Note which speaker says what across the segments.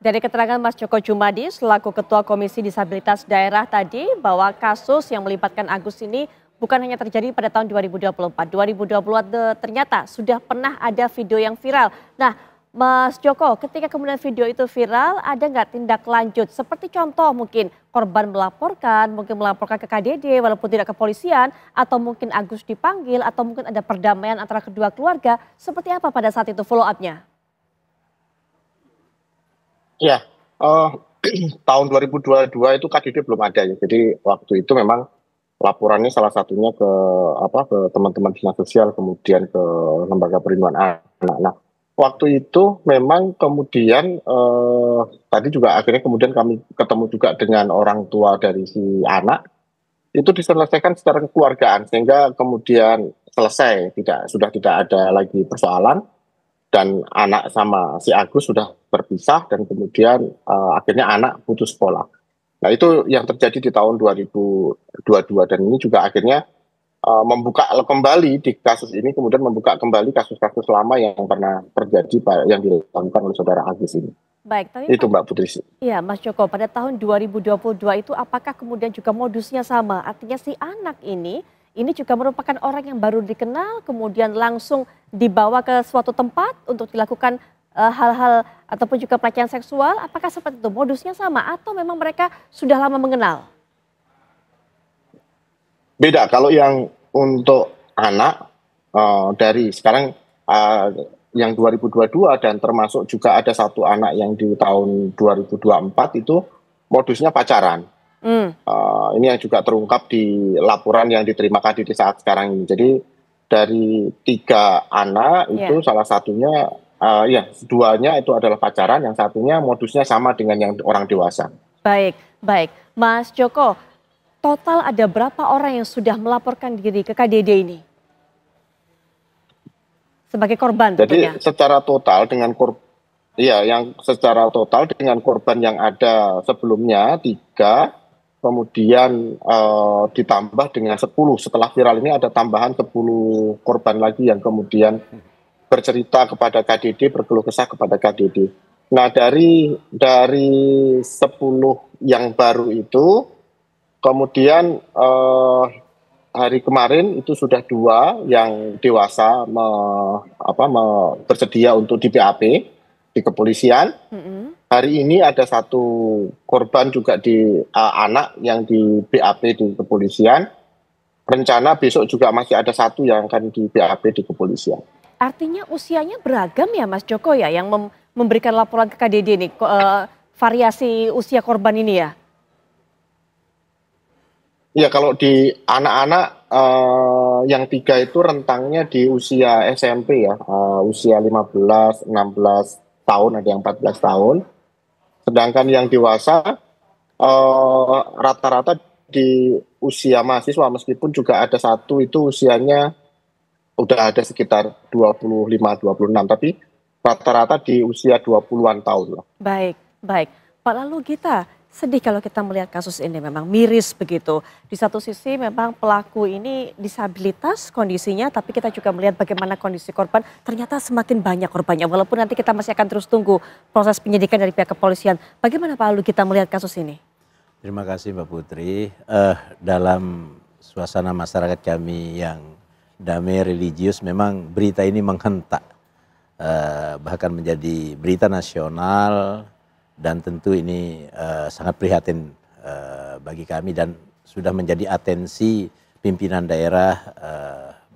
Speaker 1: Dari keterangan Mas Joko Jumadi selaku Ketua Komisi Disabilitas Daerah tadi bahwa kasus yang melibatkan Agus ini bukan hanya terjadi pada tahun 2024. 2020 ternyata sudah pernah ada video yang viral. Nah, Mas Joko, ketika kemudian video itu viral, ada nggak tindak lanjut? Seperti contoh mungkin korban mungkin melaporkan ke KDD walaupun tidak ke polisian, atau mungkin Agus dipanggil, atau mungkin ada perdamaian antara kedua keluarga. Seperti apa pada saat itu follow up-nya?
Speaker 2: Ya, tahun 2022 itu KDD belum ada ya. Jadi waktu itu memang laporannya salah satunya ke teman-teman dinas sosial, kemudian ke lembaga perlindungan anak. Nah, waktu itu memang kemudian tadi juga akhirnya kemudian kami ketemu juga dengan orang tua dari si anak, itu diselesaikan secara kekeluargaan sehingga kemudian selesai, sudah tidak ada lagi persoalan. Dan anak sama si Agus sudah berpisah dan kemudian akhirnya anak putus sekolah. Nah, itu yang terjadi di tahun 2022 dan ini juga akhirnya membuka kembali di kasus ini, kemudian membuka kembali kasus-kasus lama yang pernah terjadi yang dilakukan oleh saudara Agus ini.
Speaker 1: Baik, tapi
Speaker 2: itu Mbak Putri.
Speaker 1: Iya, Mas Joko, pada tahun 2022 itu apakah kemudian juga modusnya sama? Artinya si anak ini juga merupakan orang yang baru dikenal, kemudian langsung dibawa ke suatu tempat untuk dilakukan hal-hal ataupun juga pelecehan seksual. Apakah seperti itu? Modusnya sama atau memang mereka sudah lama mengenal?
Speaker 2: Beda, kalau yang untuk anak dari sekarang yang 2022 dan termasuk juga ada satu anak yang di tahun 2024 itu modusnya pacaran. Ini yang juga terungkap di laporan yang diterima KDD saat sekarang ini. Jadi dari 3 anak itu salah satunya, duanya itu adalah pacaran, yang satunya modusnya sama dengan yang orang dewasa.
Speaker 1: Baik, baik. Mas Joko, total ada berapa orang yang sudah melaporkan diri ke KDD ini? Sebagai korban tentunya.
Speaker 2: Jadi secara total dengan korban yang ada sebelumnya 3, kemudian ditambah dengan 10 setelah viral ini ada tambahan 10 korban lagi yang kemudian bercerita kepada KDD, berkeluh kesah kepada KDD. Nah, dari 10 yang baru itu kemudian hari kemarin itu sudah 2 yang dewasa bersedia untuk di BAP di kepolisian. Hari ini ada 1 korban juga di anak yang di BAP di kepolisian. Rencana besok juga masih ada 1 yang akan di BAP di kepolisian.
Speaker 1: Artinya usianya beragam ya Mas Joko ya yang memberikan laporan ke KDD nih, variasi usia korban ini ya?
Speaker 2: Ya, kalau di anak-anak yang 3 itu rentangnya di usia SMP ya, usia 15, 16 tahun, ada yang 14 tahun. Sedangkan yang dewasa rata-rata di usia mahasiswa, meskipun juga ada 1 itu usianya udah ada sekitar 25-26, tapi rata-rata di usia 20-an tahun lah.
Speaker 1: Baik, baik. Pak, lalu kita sedih kalau kita melihat kasus ini, memang miris begitu. Di satu sisi memang pelaku ini disabilitas kondisinya, tapi kita juga melihat bagaimana kondisi korban, ternyata semakin banyak korbannya. Walaupun nanti kita masih akan terus tunggu proses penyidikan dari pihak kepolisian. Bagaimana Pak lalu kita melihat kasus ini?
Speaker 3: Terima kasih Mbak Putri. Dalam suasana masyarakat kami yang damai religius, memang berita ini menghentak. Bahkan menjadi berita nasional. Dan tentu ini sangat prihatin bagi kami dan sudah menjadi atensi pimpinan daerah,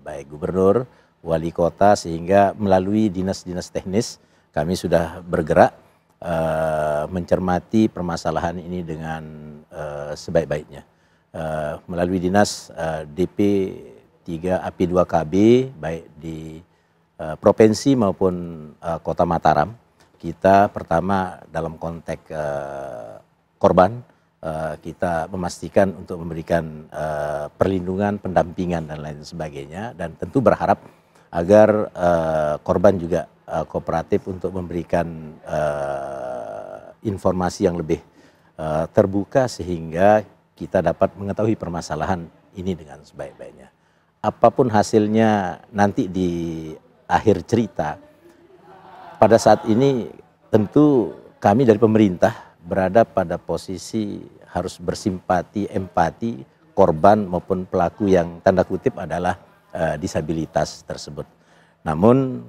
Speaker 3: baik gubernur, wali kota, sehingga melalui dinas-dinas teknis kami sudah bergerak mencermati permasalahan ini dengan sebaik-baiknya. Melalui dinas DP 3 API 2KB baik di provinsi maupun kota Mataram, kita pertama dalam konteks korban, kita memastikan untuk memberikan perlindungan, pendampingan dan lain sebagainya, dan tentu berharap agar korban juga kooperatif untuk memberikan informasi yang lebih terbuka sehingga kita dapat mengetahui permasalahan ini dengan sebaik-baiknya. Apapun hasilnya nanti di akhir cerita, pada saat ini tentu kami dari pemerintah berada pada posisi harus bersimpati, empati korban maupun pelaku yang tanda kutip adalah disabilitas tersebut. Namun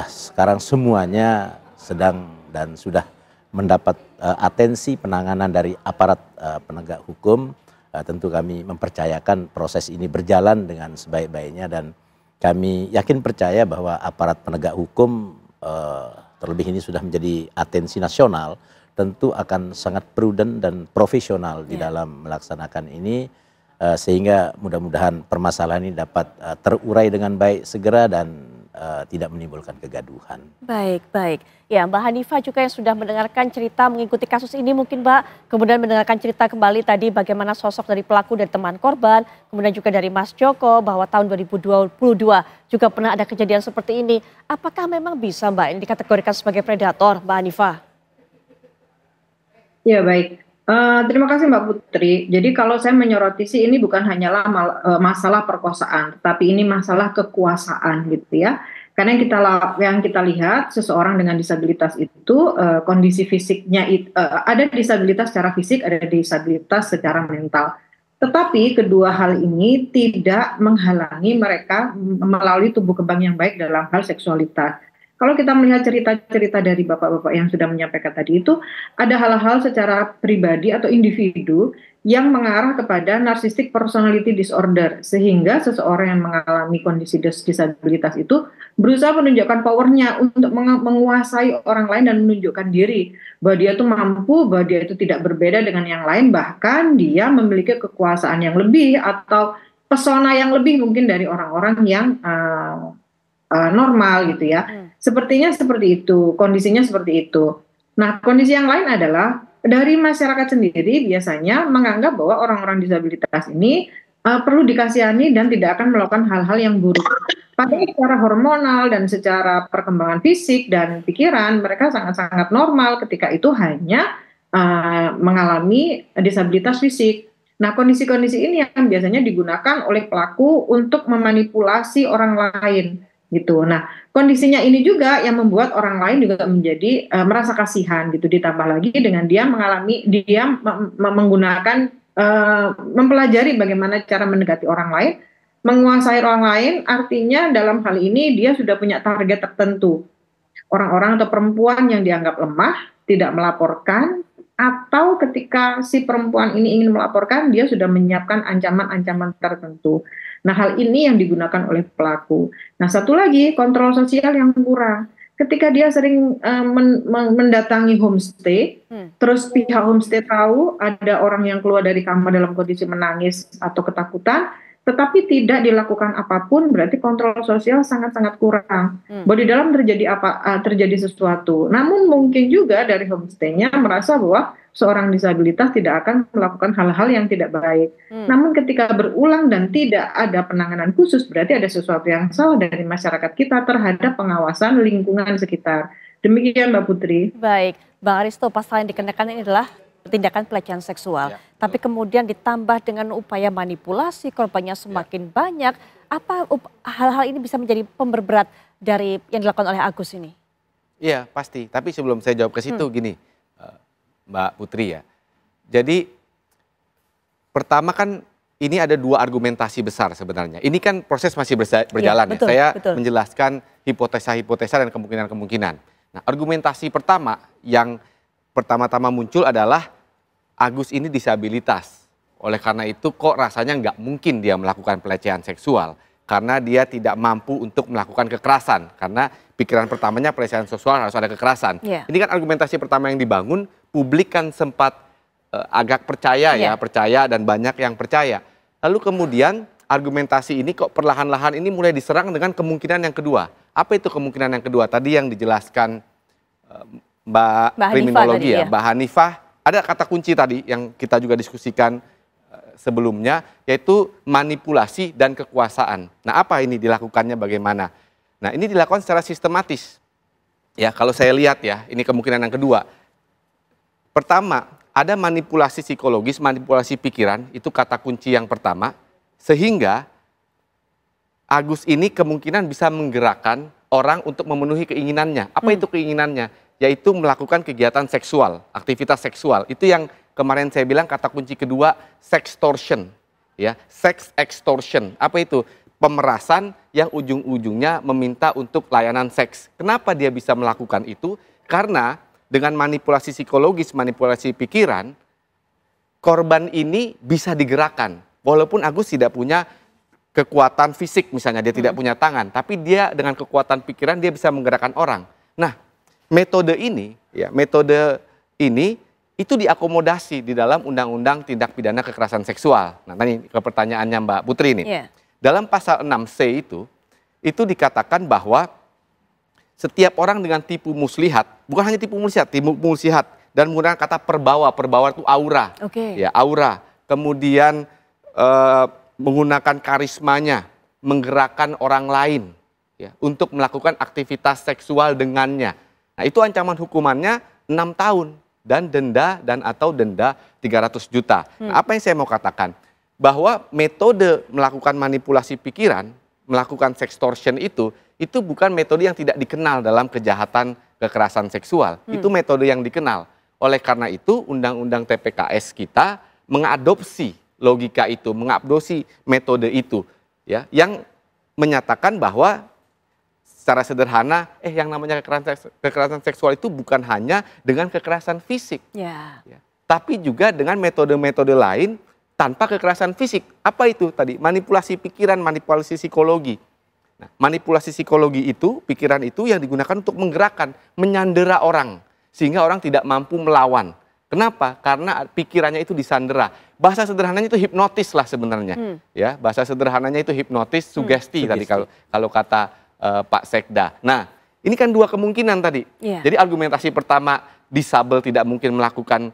Speaker 3: sekarang semuanya sedang dan sudah mendapat atensi penanganan dari aparat penegak hukum. Tentu kami mempercayakan proses ini berjalan dengan sebaik-baiknya dan kami yakin percaya bahwa aparat penegak hukum terlebih ini sudah menjadi atensi nasional, tentu akan sangat prudent dan profesional di dalam melaksanakan ini sehingga mudah-mudahan permasalahan ini dapat terurai dengan baik segera dan tidak menimbulkan kegaduhan.
Speaker 1: Baik, baik. Ya, Mbak Hanifah juga yang sudah mendengarkan cerita mengikuti kasus ini mungkin Mbak, kemudian mendengarkan cerita kembali tadi bagaimana sosok dari pelaku dari teman korban, kemudian juga dari Mas Joko bahwa tahun 2022 juga pernah ada kejadian seperti ini. Apakah memang bisa Mbak ini dikategorikan sebagai predator, Mbak Hanifah?
Speaker 4: Ya, baik. Terima kasih Mbak Putri. Jadi kalau saya menyoroti sih ini bukan hanyalah masalah perkosaan, tapi ini masalah kekuasaan gitu ya. Karena yang kita lihat seseorang dengan disabilitas itu kondisi fisiknya ada disabilitas secara fisik, ada disabilitas secara mental. Tetapi kedua hal ini tidak menghalangi mereka melalui tumbuh kembang yang baik dalam hal seksualitas. Kalau kita melihat cerita-cerita dari bapak-bapak yang sudah menyampaikan tadi itu, ada hal-hal secara pribadi atau individu yang mengarah kepada narcissistic personality disorder. Sehingga seseorang yang mengalami kondisi disabilitas itu berusaha menunjukkan powernya untuk menguasai orang lain dan menunjukkan diri. Bahwa dia itu mampu, bahwa dia itu tidak berbeda dengan yang lain, bahkan dia memiliki kekuasaan yang lebih atau pesona yang lebih mungkin dari orang-orang yang normal gitu ya. Sepertinya seperti itu, kondisinya seperti itu. Nah, kondisi yang lain adalah dari masyarakat sendiri biasanya menganggap bahwa orang-orang disabilitas ini perlu dikasihani dan tidak akan melakukan hal-hal yang buruk. Padahal secara hormonal dan secara perkembangan fisik dan pikiran mereka sangat-sangat normal ketika itu hanya mengalami disabilitas fisik. Nah, kondisi-kondisi ini yang biasanya digunakan oleh pelaku untuk memanipulasi orang lain. Gitu. Nah, kondisinya ini juga yang membuat orang lain juga menjadi merasa kasihan gitu. Ditambah lagi dengan dia menggunakan mempelajari bagaimana cara mendekati orang lain, menguasai orang lain. Artinya dalam hal ini dia sudah punya target tertentu. Orang-orang atau perempuan yang dianggap lemah tidak melaporkan, atau ketika si perempuan ini ingin melaporkan dia sudah menyiapkan ancaman-ancaman tertentu. Nah, hal ini yang digunakan oleh pelaku. Nah, satu lagi kontrol sosial yang kurang. Ketika dia sering mendatangi homestay, terus pihak homestay tahu ada orang yang keluar dari kamar dalam kondisi menangis atau ketakutan, tetapi tidak dilakukan apapun, berarti kontrol sosial sangat-sangat kurang. Bahwa di dalam terjadi sesuatu. Namun mungkin juga dari homestay-nya merasa bahwa seorang disabilitas tidak akan melakukan hal-hal yang tidak baik. Namun ketika berulang dan tidak ada penanganan khusus, berarti ada sesuatu yang salah dari masyarakat kita terhadap pengawasan lingkungan sekitar. Demikian Mbak Putri.
Speaker 1: Baik, Bang Aristo, pasal yang dikenakan ini adalah tindakan pelecehan seksual. Tapi kemudian ditambah dengan upaya manipulasi, korbannya semakin banyak. Apa hal-hal ini bisa menjadi pemberberat dari yang dilakukan oleh Agus ini?
Speaker 5: Iya, pasti. Tapi sebelum saya jawab ke situ gini, Mbak Putri ya. Jadi pertama kan ini ada dua argumentasi besar sebenarnya. Ini kan proses masih berjalan ya.
Speaker 1: Betul,
Speaker 5: Saya
Speaker 1: betul.
Speaker 5: menjelaskan hipotesa-hipotesa dan kemungkinan-kemungkinan. Nah, argumentasi pertama yang pertama-tama muncul adalah Agus ini disabilitas. Oleh karena itu kok rasanya nggak mungkin dia melakukan pelecehan seksual. Karena dia tidak mampu untuk melakukan kekerasan. Karena pikiran pertamanya pelecehan seksual harus ada kekerasan. Ini kan argumentasi pertama yang dibangun, publik kan sempat agak percaya percaya dan banyak yang percaya. Lalu kemudian argumentasi ini kok perlahan-lahan ini mulai diserang dengan kemungkinan yang kedua. Apa itu kemungkinan yang kedua? Tadi yang dijelaskan Mbak kriminologi ya, Mbak Hanifah, ada kata kunci tadi yang kita juga diskusikan sebelumnya, yaitu manipulasi dan kekuasaan. Nah, apa ini dilakukannya bagaimana? Nah, ini dilakukan secara sistematis. Ya, kalau saya lihat ya, ini kemungkinan yang kedua. Pertama, ada manipulasi psikologis, manipulasi pikiran, itu kata kunci yang pertama, sehingga Agus ini kemungkinan bisa menggerakkan orang untuk memenuhi keinginannya. Apa itu keinginannya? yaitu melakukan kegiatan seksual, aktivitas seksual. Itu yang kemarin saya bilang kata kunci kedua, sextortion. Ya, sex extortion. Apa itu? Pemerasan yang ujung-ujungnya meminta untuk layanan seks. Kenapa dia bisa melakukan itu? Karena dengan manipulasi psikologis, manipulasi pikiran, korban ini bisa digerakkan. Walaupun Agus tidak punya kekuatan fisik, misalnya dia tidak punya tangan, tapi dia dengan kekuatan pikiran dia bisa menggerakkan orang. Nah, metode ini itu diakomodasi di dalam Undang-Undang Tindak Pidana Kekerasan Seksual. Nah, tadi ke pertanyaannya Mbak Putri ini.
Speaker 1: Yeah.
Speaker 5: Dalam pasal 6C itu dikatakan bahwa setiap orang dengan tipu muslihat, bukan hanya tipu muslihat dan menggunakan kata perbawa itu aura.
Speaker 1: Oke.
Speaker 5: Ya, aura. Kemudian menggunakan karismanya, menggerakkan orang lain ya, untuk melakukan aktivitas seksual dengannya. Nah, itu ancaman hukumannya 6 tahun. Dan denda atau denda 300 juta. Nah, apa yang saya mau katakan? Bahwa metode melakukan manipulasi pikiran, melakukan sextortion itu bukan metode yang tidak dikenal dalam kejahatan kekerasan seksual. Itu metode yang dikenal. Oleh karena itu, Undang-Undang TPKS kita mengadopsi logika itu, mengadopsi metode itu, ya, yang menyatakan bahwa secara sederhana, yang namanya kekerasan seksual itu bukan hanya dengan kekerasan fisik, ya, tapi juga dengan metode-metode lain tanpa kekerasan fisik. Apa itu tadi? Manipulasi pikiran, manipulasi psikologi. Nah, manipulasi psikologi itu, pikiran itu yang digunakan untuk menggerakkan, menyandera orang, sehingga orang tidak mampu melawan. Kenapa? Karena pikirannya itu disandera. Bahasa sederhananya itu hipnotis lah sebenarnya. Ya, bahasa sederhananya itu hipnotis, sugesti tadi kalau kata Pak Sekda. Nah, ini kan dua kemungkinan tadi. Jadi argumentasi pertama, disabel tidak mungkin melakukan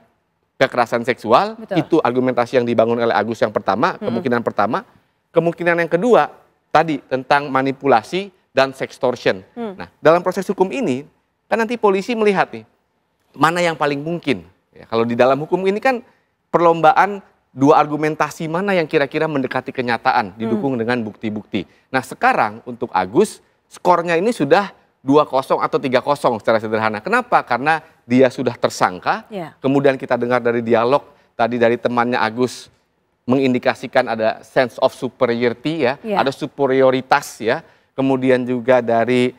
Speaker 5: kekerasan seksual. Betul. Itu argumentasi yang dibangun oleh Agus yang pertama, kemungkinan pertama. Kemungkinan yang kedua, tadi tentang manipulasi dan sextortion. Nah, dalam proses hukum ini, kan nanti polisi melihat nih, mana yang paling mungkin. Ya, kalau di dalam hukum ini kan perlombaan dua argumentasi mana yang kira-kira mendekati kenyataan, didukung dengan bukti-bukti. Nah, sekarang untuk Agus, skornya ini sudah 2-0 atau 3-0 secara sederhana. Kenapa? Karena dia sudah tersangka, kemudian kita dengar dari dialog tadi dari temannya Agus mengindikasikan ada sense of superiority ya, ada superioritas ya. Kemudian juga dari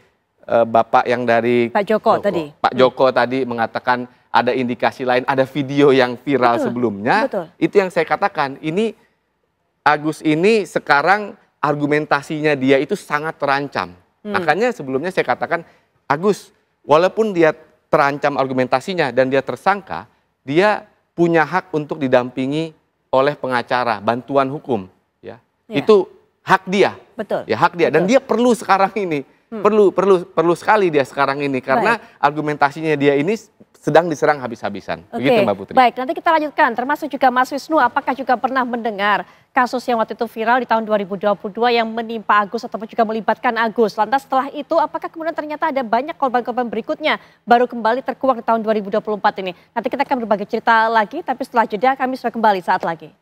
Speaker 5: Bapak yang dari
Speaker 1: Pak Joko tadi.
Speaker 5: Pak Joko tadi mengatakan ada indikasi lain, ada video yang viral sebelumnya. Itu yang saya katakan, ini Agus ini sekarang argumentasinya dia itu sangat terancam. Makanya sebelumnya saya katakan, Agus, walaupun dia terancam argumentasinya dan dia tersangka, dia punya hak untuk didampingi oleh pengacara, bantuan hukum. Ya. Itu hak dia.
Speaker 1: Betul.
Speaker 5: Ya, hak dia. Dan dia perlu sekarang ini. Perlu sekali dia sekarang ini. Karena argumentasinya dia ini sedang diserang habis-habisan. Begitu Mbak Putri.
Speaker 1: Baik, nanti kita lanjutkan. Termasuk juga Mas Wisnu, apakah juga pernah mendengar kasus yang waktu itu viral di tahun 2022 yang menimpa Agus ataupun juga melibatkan Agus. Lantas setelah itu apakah kemudian ternyata ada banyak korban-korban berikutnya baru kembali terkuak di tahun 2024 ini. Nanti kita akan berbagi cerita lagi, tapi setelah jeda kami sudah kembali saat lagi.